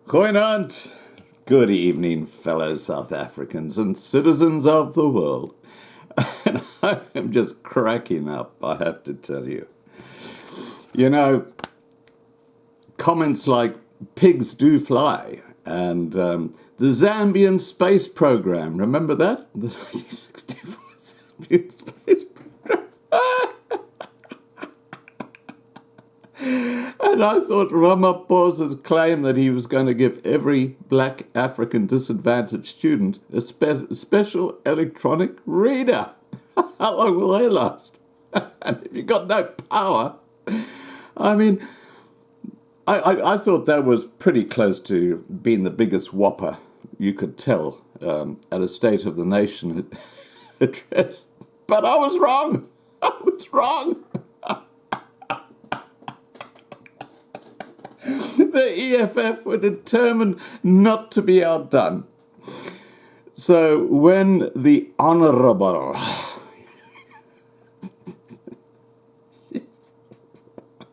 Goeienaand. Good evening, fellow South Africans and citizens of the world. And I am just cracking up, I have to tell you. You know, comments like pigs do fly and the Zambian space program, remember that? The 1964 Zambian space program. And I thought Ramaphosa's claim that he was going to give every black African disadvantaged student a special electronic reader. How long will they last? And if you've got no power, I mean, I thought that was pretty close to being the biggest whopper you could tell at a State of the Nation address. But I was wrong. I was wrong. The EFF were determined not to be outdone. So when the Honourable...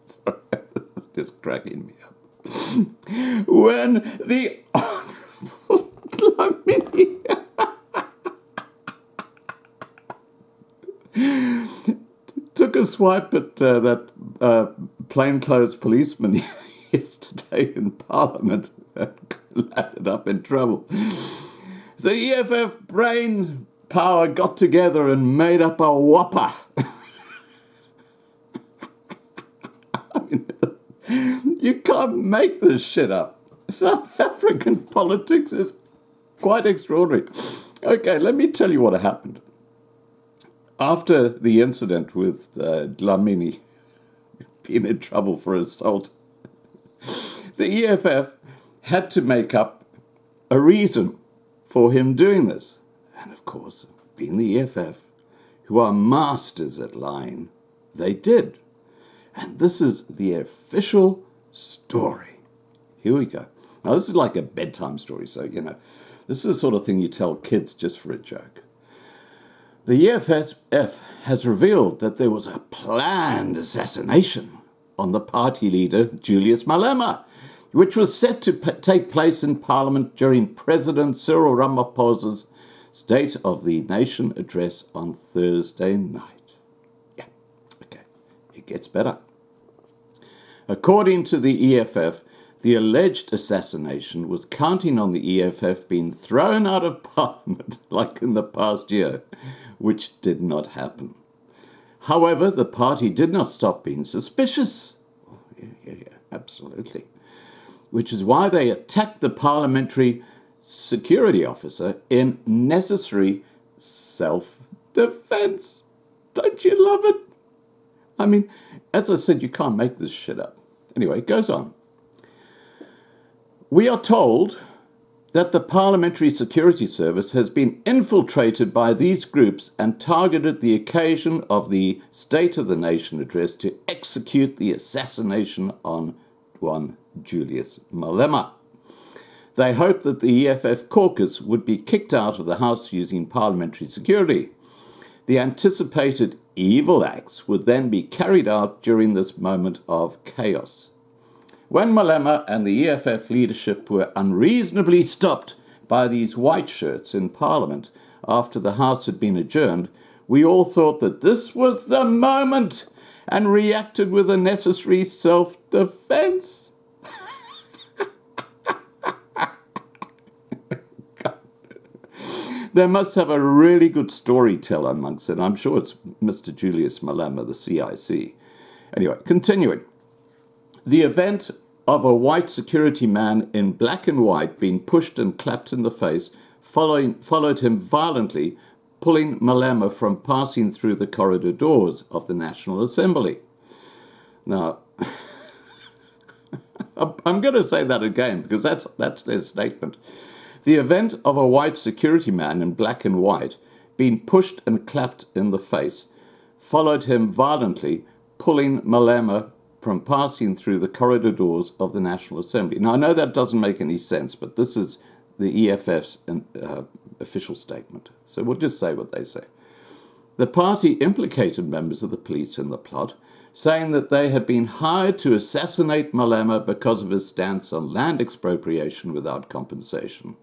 Sorry, this is just cracking me up. When the Honourable took a swipe at that plainclothes policeman yesterday in Parliament and landed up in trouble. The EFF brain power got together and made up a whopper. I mean, you can't make this shit up. South African politics is quite extraordinary. Okay, let me tell you what happened. After the incident with Dlamini being in trouble for assault, the EFF had to make up a reason for him doing this. And of course, being the EFF, who are masters at lying, they did. And this is the official story. Here we go. Now, this is like a bedtime story, so, you know, this is the sort of thing you tell kids just for a joke. The EFF has revealed that there was a planned assassination on the party leader, Julius Malema, which was set to take place in Parliament during President Cyril Ramaphosa's State of the Nation address on Thursday night. Yeah, okay, it gets better. According to the EFF, the alleged assassination was counting on the EFF being thrown out of Parliament like in the past year, which did not happen. However, the party did not stop being suspicious. Oh, yeah, absolutely. Which is why they attacked the parliamentary security officer in necessary self-defense. Don't you love it? I mean, as I said, you can't make this shit up. Anyway, it goes on. We are told that the Parliamentary Security Service has been infiltrated by these groups and targeted the occasion of the State of the Nation address to execute the assassination on one Julius Malema. They hoped that the EFF caucus would be kicked out of the House using parliamentary security. The anticipated evil acts would then be carried out during this moment of chaos. When Malema and the EFF leadership were unreasonably stopped by these white shirts in Parliament after the House had been adjourned, we all thought that this was the moment and reacted with the necessary self-defense. They must have a really good storyteller amongst it. I'm sure it's Mr. Julius Malema, the CIC. Anyway, continuing. The event of a white security man in black and white being pushed and clapped in the face followed him violently, pulling Malema from passing through the corridor doors of the National Assembly. Now, I'm going to say that again because that's their statement. The event of a white security man in black and white being pushed and clapped in the face followed him violently, pulling Malema from passing through the corridor doors of the National Assembly. Now, I know that doesn't make any sense, but this is the EFF's official statement. So we'll just say what they say. The party implicated members of the police in the plot, saying that they had been hired to assassinate Malema because of his stance on land expropriation without compensation.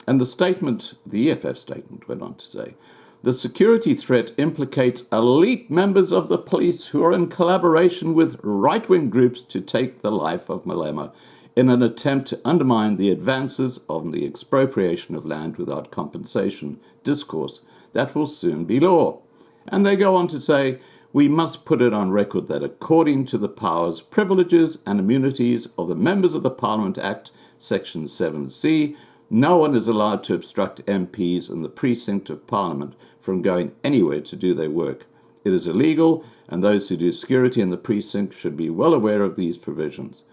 And the statement, the EFF statement, went on to say, the security threat implicates elite members of the police who are in collaboration with right-wing groups to take the life of Malema in an attempt to undermine the advances on the expropriation of land without compensation discourse that will soon be law. And they go on to say, we must put it on record that according to the powers, privileges and immunities of the Members of the Parliament Act, Section 7C, no one is allowed to obstruct MPs in the precinct of Parliament from going anywhere to do their work. It is illegal, and those who do security in the precinct should be well aware of these provisions.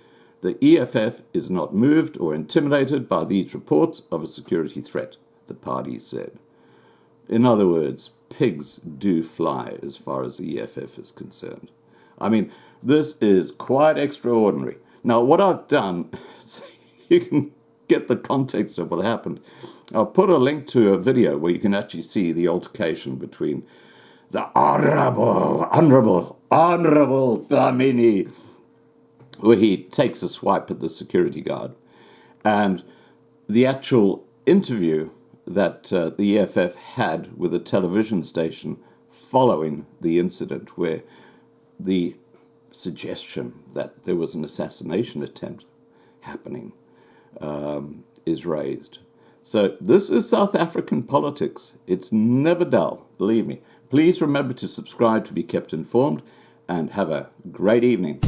The EFF is not moved or intimidated by these reports of a security threat, the party said. In other words, pigs do fly as far as the EFF is concerned. I mean, this is quite extraordinary. Now, what I've done, so you can get the context of what happened. I'll put a link to a video where you can actually see the altercation between the Honourable Dlamini, where he takes a swipe at the security guard, and the actual interview that the EFF had with a television station following the incident, where the suggestion that there was an assassination attempt happening is raised. So this is South African politics. It's never dull, believe me. Please remember to subscribe to be kept informed, and have a great evening.